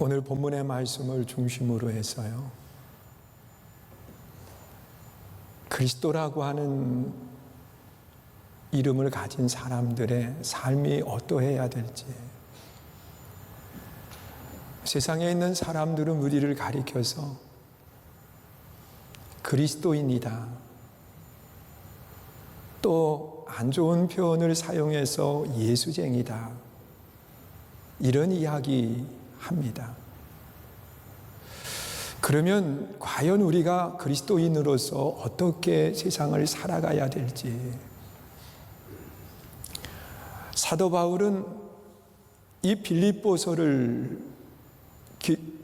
오늘 본문의 말씀을 중심으로 해서요, 그리스도라고 하는 이름을 가진 사람들의 삶이 어떠해야 될지, 세상에 있는 사람들은 우리를 가리켜서 그리스도인이다, 또 안 좋은 표현을 사용해서 예수쟁이다, 이런 이야기 합니다. 그러면 과연 우리가 그리스도인으로서 어떻게 세상을 살아가야 될지, 사도 바울은 이 빌립보서를,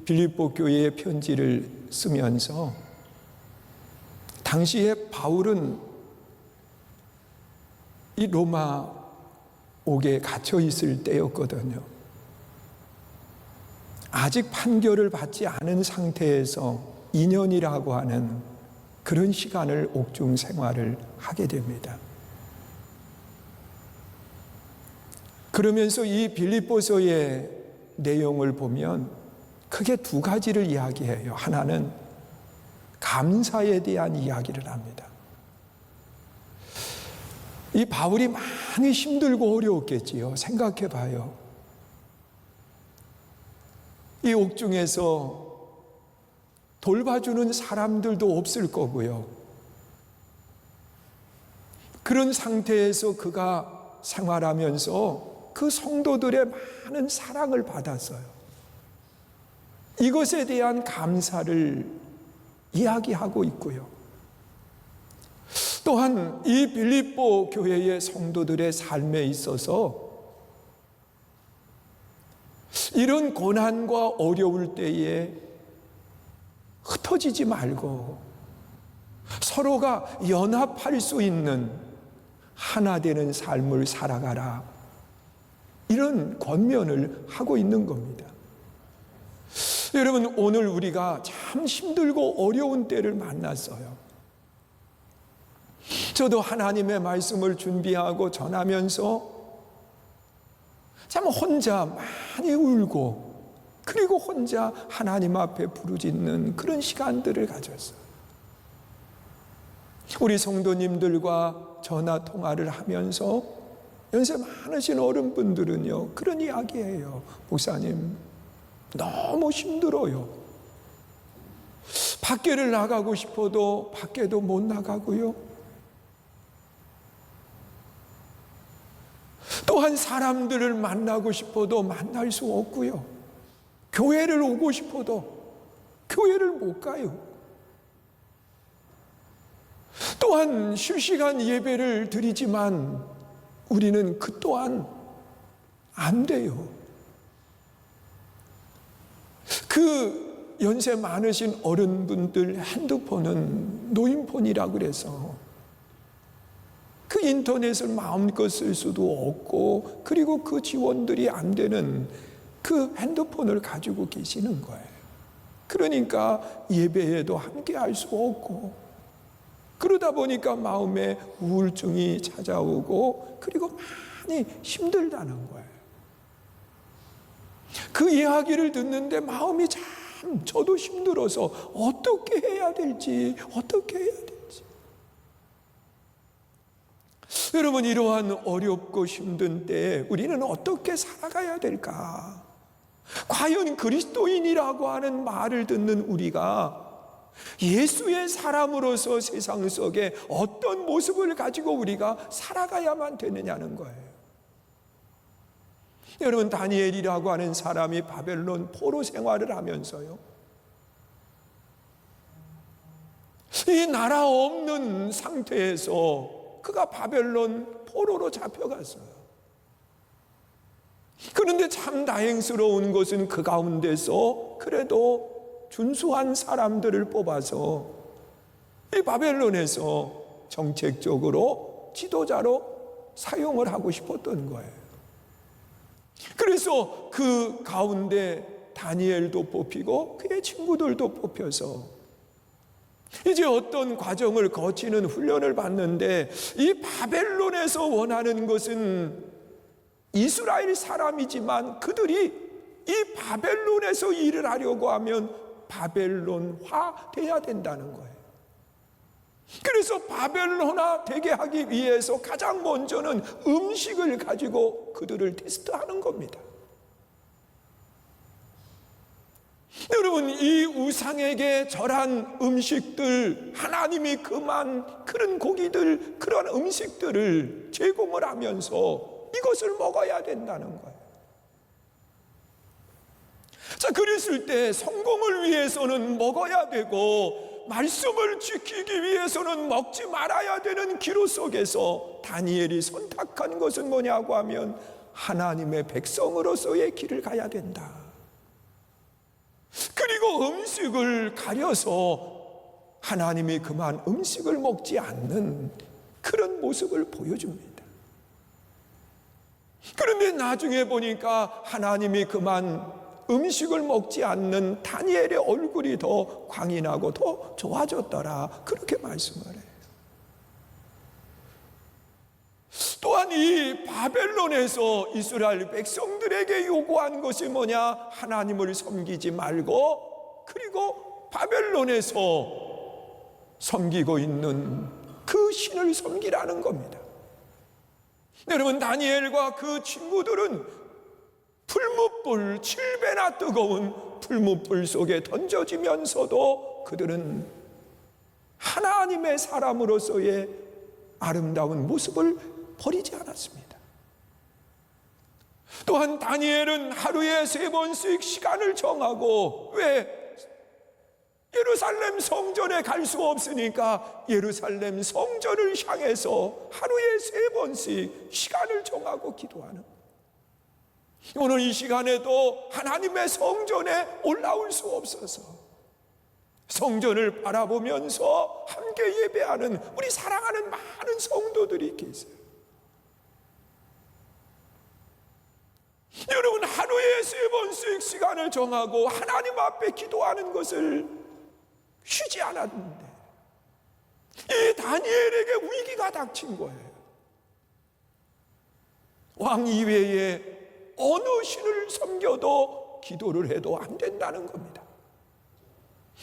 빌립보 교회의 편지를 쓰면서, 당시에 바울은 이 로마 옥에 갇혀 있을 때였거든요. 아직 판결을 받지 않은 상태에서 2년이라고 하는 그런 시간을 옥중 생활을 하게 됩니다. 그러면서 이 빌립보서의 내용을 보면 크게 두 가지를 이야기해요. 하나는 감사에 대한 이야기를 합니다. 이 바울이 많이 힘들고 어려웠겠지요. 생각해 봐요. 이 옥중에서 돌봐주는 사람들도 없을 거고요. 그런 상태에서 그가 생활하면서 그 성도들의 많은 사랑을 받았어요. 이것에 대한 감사를 이야기하고 있고요. 또한 이 빌립보 교회의 성도들의 삶에 있어서 이런 고난과 어려울 때에 흩어지지 말고 서로가 연합할 수 있는 하나 되는 삶을 살아가라, 이런 권면을 하고 있는 겁니다. 여러분, 오늘 우리가 참 힘들고 어려운 때를 만났어요. 저도 하나님의 말씀을 준비하고 전하면서 참 혼자 많이 울고, 그리고 혼자 하나님 앞에 부르짖는 그런 시간들을 가졌어요. 우리 성도님들과 전화 통화를 하면서 연세 많으신 어른분들은요, 그런 이야기예요. 목사님, 너무 힘들어요. 밖에를 나가고 싶어도 밖에도 못 나가고요. 또한 사람들을 만나고 싶어도 만날 수 없고요. 교회를 오고 싶어도 교회를 못 가요. 또한 실시간 예배를 드리지만 우리는 그 또한 안 돼요. 그 연세 많으신 어른분들 핸드폰은 노인폰이라고 그래서 그 인터넷을 마음껏 쓸 수도 없고, 그리고 그 지원들이 안 되는 그 핸드폰을 가지고 계시는 거예요. 그러니까 예배에도 함께 할 수 없고, 그러다 보니까 마음에 우울증이 찾아오고, 그리고 많이 힘들다는 거예요. 그 이야기를 듣는데 마음이 참 저도 힘들어서 어떻게 해야 될지. 여러분, 이러한 어렵고 힘든 때에 우리는 어떻게 살아가야 될까? 과연 그리스도인이라고 하는 말을 듣는 우리가 예수의 사람으로서 세상 속에 어떤 모습을 가지고 우리가 살아가야만 되느냐는 거예요. 여러분, 다니엘이라고 하는 사람이 바벨론 포로 생활을 하면서요, 이 나라 없는 상태에서 그가 바벨론 포로로 잡혀갔어요. 그런데 참 다행스러운 것은 그 가운데서 그래도 준수한 사람들을 뽑아서 이 바벨론에서 정책적으로 지도자로 사용을 하고 싶었던 거예요. 그래서 그 가운데 다니엘도 뽑히고 그의 친구들도 뽑혀서 이제 어떤 과정을 거치는 훈련을 받는데, 이 바벨론에서 원하는 것은 이스라엘 사람이지만 그들이 이 바벨론에서 일을 하려고 하면 바벨론화 돼야 된다는 거예요. 그래서 바벨론화 되게 하기 위해서 가장 먼저는 음식을 가지고 그들을 테스트하는 겁니다. 여러분, 이 우상에게 절한 음식들, 하나님이 그만 그런 고기들, 그런 음식들을 제공을 하면서 이것을 먹어야 된다는 거예요. 자, 그랬을 때 성공을 위해서는 먹어야 되고 말씀을 지키기 위해서는 먹지 말아야 되는 기로 속에서 다니엘이 선택한 것은 뭐냐고 하면 하나님의 백성으로서의 길을 가야 된다. 그리고 음식을 가려서 하나님이 그만 음식을 먹지 않는 그런 모습을 보여줍니다. 그런데 나중에 보니까 하나님이 그만 음식을 먹지 않는 다니엘의 얼굴이 더 광이 나고 더 좋아졌더라, 그렇게 말씀을 해요. 또한 이 바벨론에서 이스라엘 백성들에게 요구한 것이 뭐냐? 하나님을 섬기지 말고 그리고 바벨론에서 섬기고 있는 그 신을 섬기라는 겁니다. 여러분, 다니엘과 그 친구들은 풀무불 7배나 뜨거운 풀무불 속에 던져지면서도 그들은 하나님의 사람으로서의 아름다운 모습을 버리지 않았습니다. 또한 다니엘은 하루에 3번씩 시간을 정하고, 왜? 예루살렘 성전에 갈 수가 없으니까 예루살렘 성전을 향해서 하루에 3번씩 시간을 정하고 기도하는 거예요. 오늘 이 시간에도 하나님의 성전에 올라올 수 없어서 성전을 바라보면서 함께 예배하는 우리 사랑하는 많은 성도들이 계세요. 여러분, 하루에 3번씩 시간을 정하고 하나님 앞에 기도하는 것을 쉬지 않았는데 이 다니엘에게 위기가 닥친 거예요. 왕 이외에 어느 신을 섬겨도 기도를 해도 안 된다는 겁니다.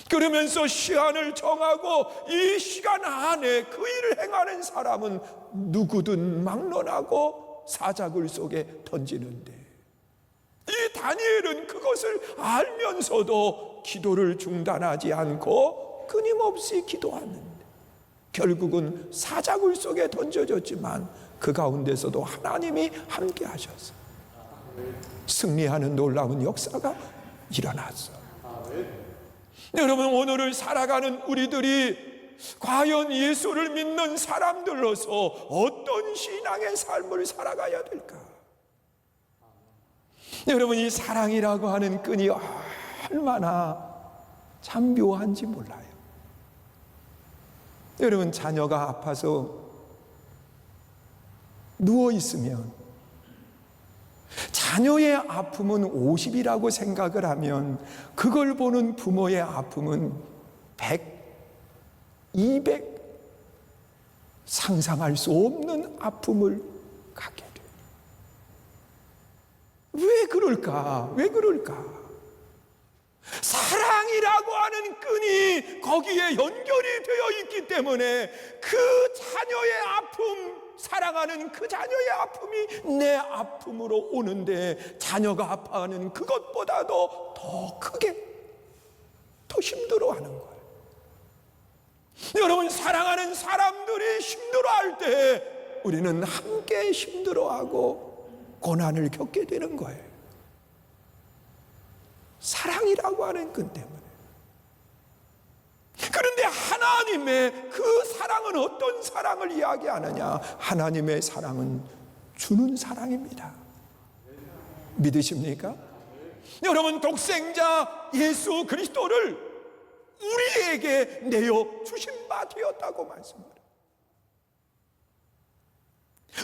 그러면서 시간을 정하고 이 시간 안에 그 일을 행하는 사람은 누구든 막론하고 사자굴 속에 던지는데, 이 다니엘은 그것을 알면서도 기도를 중단하지 않고 끊임없이 기도하는데 결국은 사자굴 속에 던져졌지만 그 가운데서도 하나님이 함께 하셔서 승리하는 놀라운 역사가 일어났어요. 여러분, 오늘을 살아가는 우리들이 과연 예수를 믿는 사람들로서 어떤 신앙의 삶을 살아가야 될까? 여러분, 이 사랑이라고 하는 끈이 얼마나 참 묘한지 몰라요. 여러분, 자녀가 아파서 누워있으면 자녀의 아픔은 50이라고 생각을 하면 그걸 보는 부모의 아픔은 100, 200 상상할 수 없는 아픔을 갖게 돼요. 왜 그럴까? 왜 그럴까? 사랑이라고 하는 끈이 거기에 연결이 되어 있기 때문에 그 자녀의 아픔, 사랑하는 그 자녀의 아픔이 내 아픔으로 오는데 자녀가 아파하는 그것보다도 더 크게, 더 힘들어하는 거예요. 여러분, 사랑하는 사람들이 힘들어할 때 우리는 함께 힘들어하고 고난을 겪게 되는 거예요. 사랑이라고 하는 것 때문에. 그런데 하나님의 그 사랑은 어떤 사랑을 이야기하느냐? 하나님의 사랑은 주는 사랑입니다. 믿으십니까? 여러분, 독생자 예수 그리스도를 우리에게 내어 주신 바 되었다고 말씀합니다.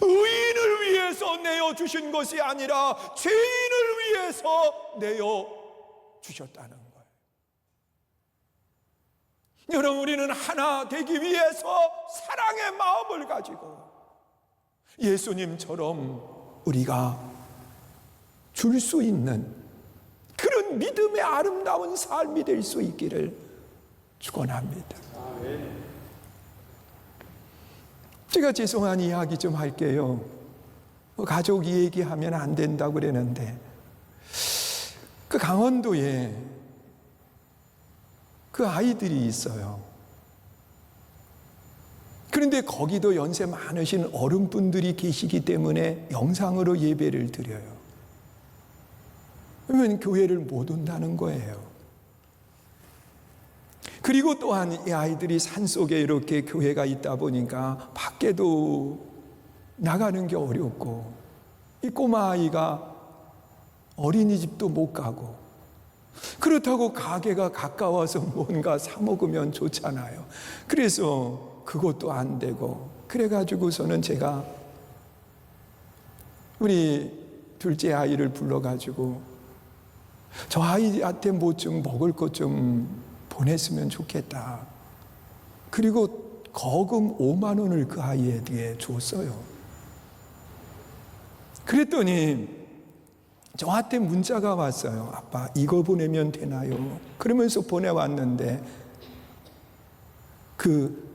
의인을 위해서 내어 주신 것이 아니라 죄인을 위해서 내어 주셨다는 거예요. 여러분, 우리는 하나 되기 위해서 사랑의 마음을 가지고 예수님처럼 우리가 줄 수 있는 이런 믿음의 아름다운 삶이 될 수 있기를 축원합니다. 제가 죄송한 이야기 좀 할게요. 가족 얘기하면 안 된다고 그러는데, 그 강원도에 그 아이들이 있어요. 그런데 거기도 연세 많으신 어른분들이 계시기 때문에 영상으로 예배를 드려요. 그러면 교회를 못 온다는 거예요. 그리고 또한 이 아이들이 산속에 이렇게 교회가 있다 보니까 밖에도 나가는 게 어렵고, 이 꼬마 아이가 어린이집도 못 가고, 그렇다고 가게가 가까워서 뭔가 사 먹으면 좋잖아요. 그래서 그것도 안 되고, 그래가지고서는 제가 우리 둘째 아이를 불러가지고 저 아이한테 뭐 좀 먹을 것 좀 보냈으면 좋겠다. 그리고 거금 5만 원을 그 아이에게 줬어요. 그랬더니 저한테 문자가 왔어요. 아빠, 이거 보내면 되나요? 그러면서 보내왔는데, 그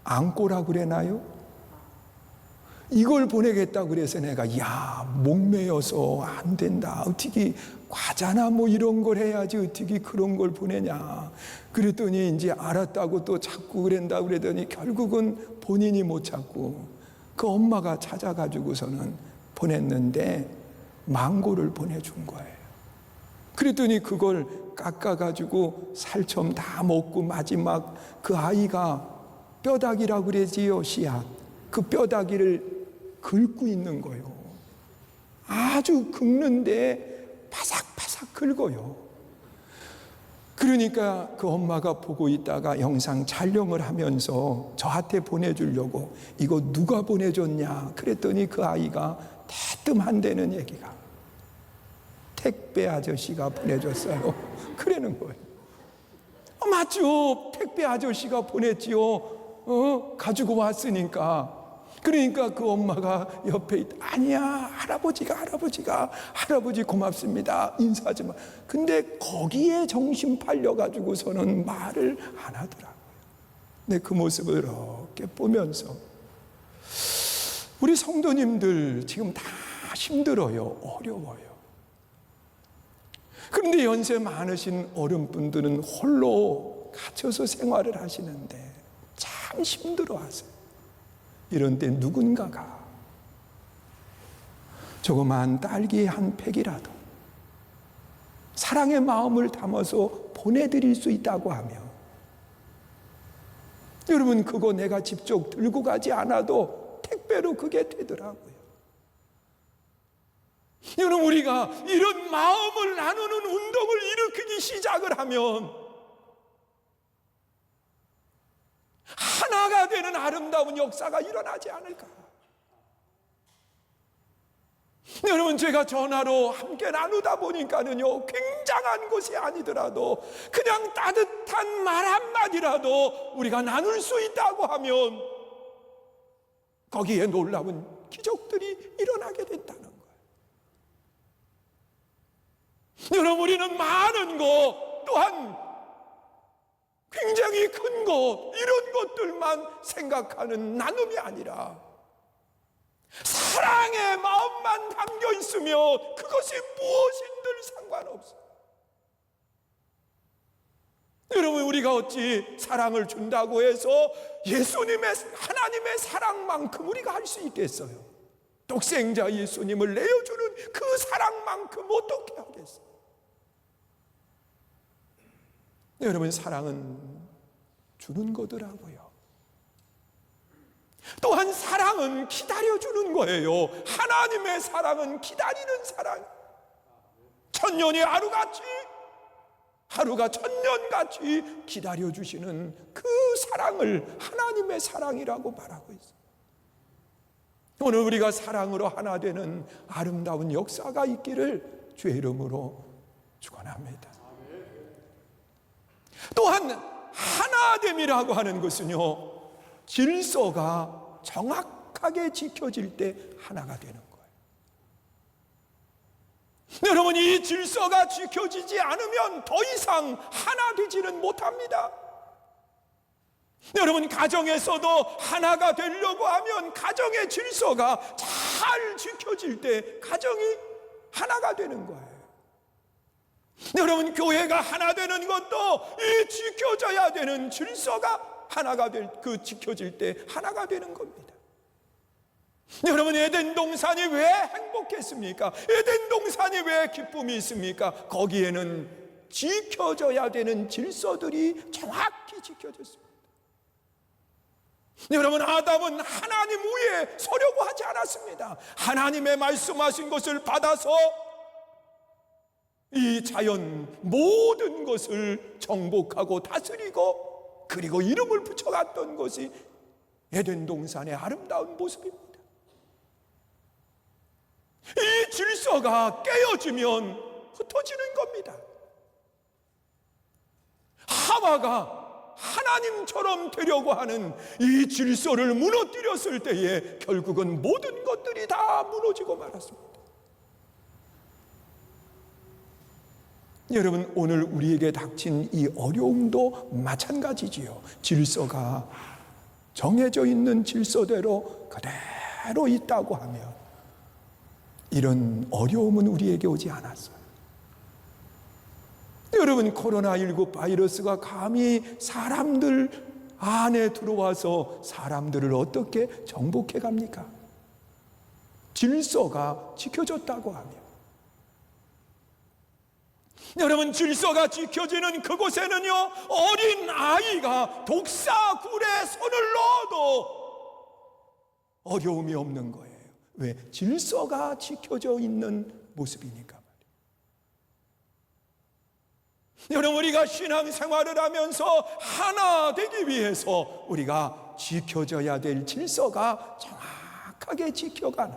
앙꼬라고 그러나요? 이걸 보내겠다고 그래서 내가, 야, 목매여서 안 된다. 어떻게 과자나 뭐 이런 걸 해야지 어떻게 그런 걸 보내냐. 그랬더니 이제 알았다고 또 자꾸 그런다고 그러더니 결국은 본인이 못 찾고 그 엄마가 찾아가지고서는 보냈는데 망고를 보내준 거예요. 그랬더니 그걸 깎아가지고 살점 다 먹고 마지막 그 아이가 뼈다귀라고 그러지요, 씨앗. 그 뼈다귀를 긁고 있는 거예요. 아주 긁는데 바삭바삭 긁어요. 그러니까 그 엄마가 보고 있다가 영상 촬영을 하면서 저한테 보내주려고, 이거 누가 보내줬냐 그랬더니 그 아이가 대뜸 한다는 얘기가, 택배 아저씨가 보내줬어요. 그러는 거예요. 맞죠, 택배 아저씨가 보냈지요. 가지고 왔으니까. 그러니까 그 엄마가 옆에 있다. 아니야, 할아버지 고맙습니다, 인사하지 마. 근데 거기에 정신 팔려가지고서는 말을 안 하더라고요. 근데 그 모습을 이렇게 보면서 우리 성도님들 지금 다 힘들어요. 어려워요. 그런데 연세 많으신 어른분들은 홀로 갇혀서 생활을 하시는데 참 힘들어하세요. 이런 때 누군가가 조그만 딸기 한 팩이라도 사랑의 마음을 담아서 보내드릴 수 있다고 하면, 여러분, 그거 내가 직접 들고 가지 않아도 택배로 그게 되더라고요. 여러분, 우리가 이런 마음을 나누는 운동을 일으키기 시작을 하면 하나가 되는 아름다운 역사가 일어나지 않을까. 여러분, 제가 전화로 함께 나누다 보니까는요, 굉장한 것이 아니더라도 그냥 따뜻한 말 한마디라도 우리가 나눌 수 있다고 하면 거기에 놀라운 기적들이 일어나게 된다는 거예요. 여러분, 우리는 많은 것, 또한 굉장히 큰 것, 이런 것들만 생각하는 나눔이 아니라 사랑의 마음만 담겨 있으면 그것이 무엇인들 상관없어요. 여러분, 우리가 어찌 사랑을 준다고 해서 예수님의, 하나님의 사랑만큼 우리가 할 수 있겠어요? 독생자 예수님을 내어주는 그 사랑만큼 어떻게 하겠어요? 여러분, 사랑은 주는 거더라고요. 또한 사랑은 기다려주는 거예요. 하나님의 사랑은 기다리는 사랑. 천년이 하루같이, 하루가 천년같이 기다려주시는 그 사랑을 하나님의 사랑이라고 말하고 있어요. 오늘 우리가 사랑으로 하나 되는 아름다운 역사가 있기를 주의 이름으로 축원합니다. 또한 하나됨이라고 하는 것은요, 질서가 정확하게 지켜질 때 하나가 되는 거예요. 여러분, 이 질서가 지켜지지 않으면 더 이상 하나 되지는 못합니다. 여러분, 가정에서도 하나가 되려고 하면 가정의 질서가 잘 지켜질 때 가정이 하나가 되는 거예요. 여러분, 교회가 하나 되는 것도 이 지켜져야 되는 질서가 하나가 지켜질 때 하나가 되는 겁니다. 여러분, 에덴 동산이 왜 행복했습니까? 에덴 동산이 왜 기쁨이 있습니까? 거기에는 지켜져야 되는 질서들이 정확히 지켜졌습니다. 여러분, 아담은 하나님 위에 서려고 하지 않았습니다. 하나님의 말씀하신 것을 받아서 이 자연 모든 것을 정복하고 다스리고 그리고 이름을 붙여갔던 것이 에덴 동산의 아름다운 모습입니다. 이 질서가 깨어지면 흩어지는 겁니다. 하와가 하나님처럼 되려고 하는 이 질서를 무너뜨렸을 때에 결국은 모든 것들이 다 무너지고 말았습니다. 여러분, 오늘 우리에게 닥친 이 어려움도 마찬가지지요. 질서가 정해져 있는 질서대로 그대로 있다고 하면 이런 어려움은 우리에게 오지 않았어요. 여러분, 코로나19 바이러스가 감히 사람들 안에 들어와서 사람들을 어떻게 정복해 갑니까? 질서가 지켜졌다고 하면. 여러분, 질서가 지켜지는 그곳에는요, 어린 아이가 독사굴에 손을 넣어도 어려움이 없는 거예요. 왜? 질서가 지켜져 있는 모습이니까 말이에요. 여러분, 우리가 신앙생활을 하면서 하나 되기 위해서 우리가 지켜져야 될 질서가 정확하게 지켜가는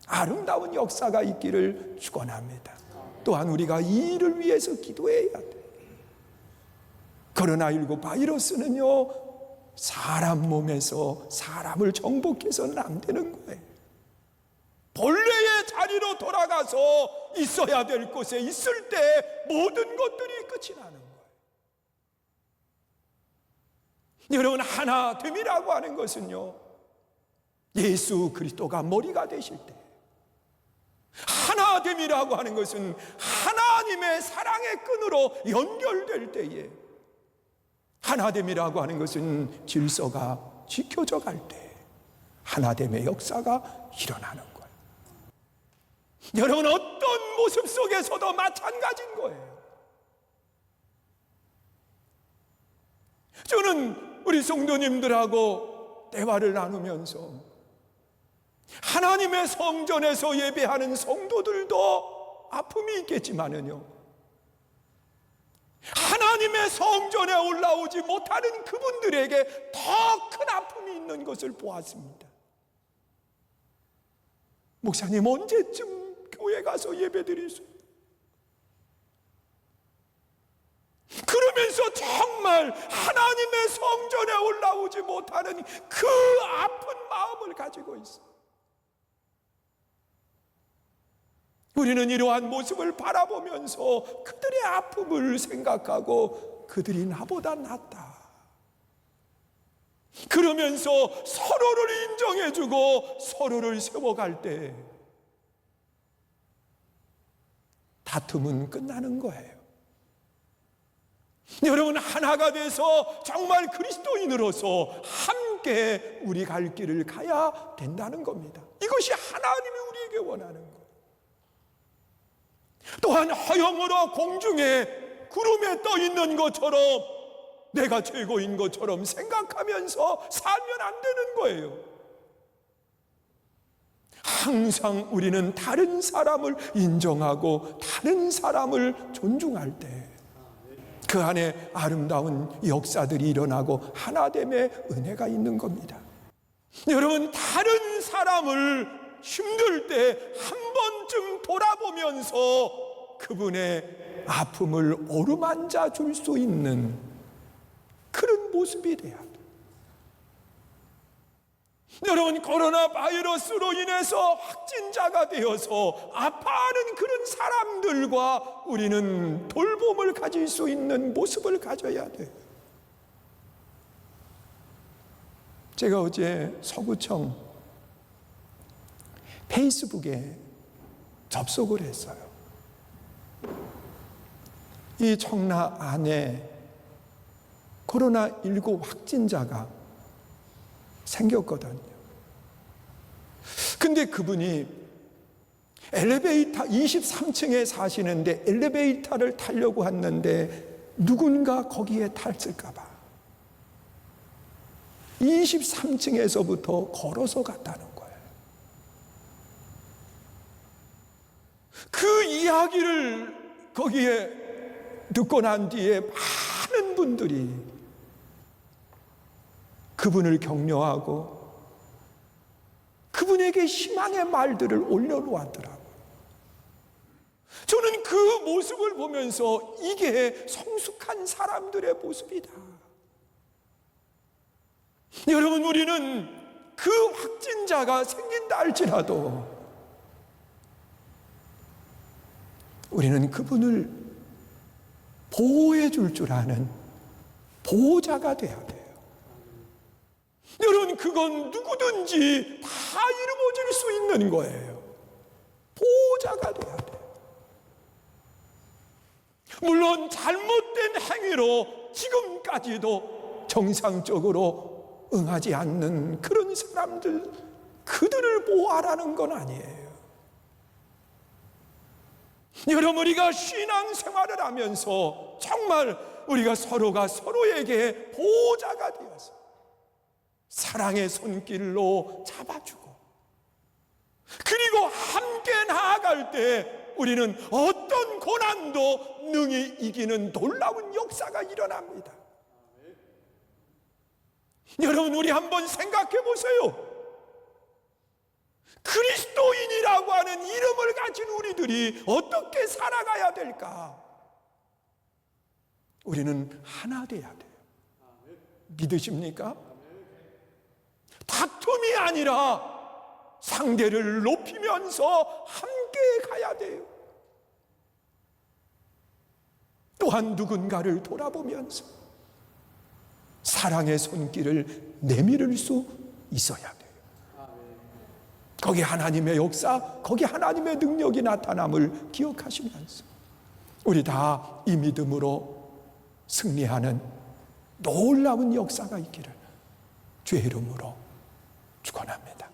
아름다운 역사가 있기를 축원합니다. 또한 우리가 이 일을 위해서 기도해야 돼요. 코로나19 바이러스는요, 사람 몸에서 사람을 정복해서는 안 되는 거예요. 본래의 자리로 돌아가서 있어야 될 곳에 있을 때 모든 것들이 끝이 나는 거예요. 여러분, 하나됨이라고 하는 것은요, 예수 그리스도가 머리가 되실 때, 하나됨이라고 하는 것은 하나님의 사랑의 끈으로 연결될 때에, 하나됨이라고 하는 것은 질서가 지켜져 갈 때 하나됨의 역사가 일어나는 거예요. 여러분, 어떤 모습 속에서도 마찬가지인 거예요. 저는 우리 성도님들하고 대화를 나누면서 하나님의 성전에서 예배하는 성도들도 아픔이 있겠지만은요, 하나님의 성전에 올라오지 못하는 그분들에게 더 큰 아픔이 있는 것을 보았습니다. 목사님, 언제쯤 교회 가서 예배 드리세요? 그러면서 정말 하나님의 성전에 올라오지 못하는 그 아픈 마음을 가지고 있어요. 우리는 이러한 모습을 바라보면서 그들의 아픔을 생각하고 그들이 나보다 낫다, 그러면서 서로를 인정해주고 서로를 세워갈 때 다툼은 끝나는 거예요. 여러분, 하나가 돼서 정말 그리스도인으로서 함께 우리 갈 길을 가야 된다는 겁니다. 이것이 하나님이 우리에게 원하는 거예요. 또한 허영으로 공중에 구름에 떠 있는 것처럼 내가 최고인 것처럼 생각하면서 살면 안 되는 거예요. 항상 우리는 다른 사람을 인정하고 다른 사람을 존중할 때 그 안에 아름다운 역사들이 일어나고 하나됨의 은혜가 있는 겁니다. 여러분, 다른 사람을 힘들 때 한 번쯤 돌아보면서 그분의 아픔을 어루만져 줄 수 있는 그런 모습이 돼야 돼요. 여러분, 코로나 바이러스로 인해서 확진자가 되어서 아파하는 그런 사람들과 우리는 돌봄을 가질 수 있는 모습을 가져야 돼요. 제가 어제 서구청 페이스북에 접속을 했어요. 이 청라 안에 코로나19 확진자가 생겼거든요. 근데 그분이 엘리베이터 23층에 사시는데 엘리베이터를 타려고 했는데 누군가 거기에 탔을까 봐 23층에서부터 걸어서 갔다는 거예요. 그 이야기를 거기에 듣고 난 뒤에 많은 분들이 그분을 격려하고 그분에게 희망의 말들을 올려놓았더라고요. 저는 그 모습을 보면서 이게 성숙한 사람들의 모습이다. 여러분, 우리는 그 확진자가 생긴다 할지라도 우리는 그분을 보호해 줄 줄 아는 보호자가 돼야 돼요. 여러분, 그건 누구든지 다 이루어질 수 있는 거예요. 보호자가 돼야 돼요. 물론 잘못된 행위로 지금까지도 정상적으로 응하지 않는 그런 사람들, 그들을 보호하라는 건 아니에요. 여러분, 우리가 신앙생활을 하면서 정말 우리가 서로가 서로에게 보호자가 되어서 사랑의 손길로 잡아주고, 그리고 함께 나아갈 때 우리는 어떤 고난도 능히 이기는 놀라운 역사가 일어납니다. 여러분, 우리 한번 생각해 보세요. 그리스도인이라고 하는 이름을 가진 우리들이 어떻게 살아가야 될까? 우리는 하나 돼야 돼요. 믿으십니까? 다툼이 아니라 상대를 높이면서 함께 가야 돼요. 또한 누군가를 돌아보면서 사랑의 손길을 내밀을 수 있어야 돼요. 거기 하나님의 역사, 거기 하나님의 능력이 나타남을 기억하시면서 우리 다 이 믿음으로 승리하는 놀라운 역사가 있기를 주의 이름으로 축원합니다.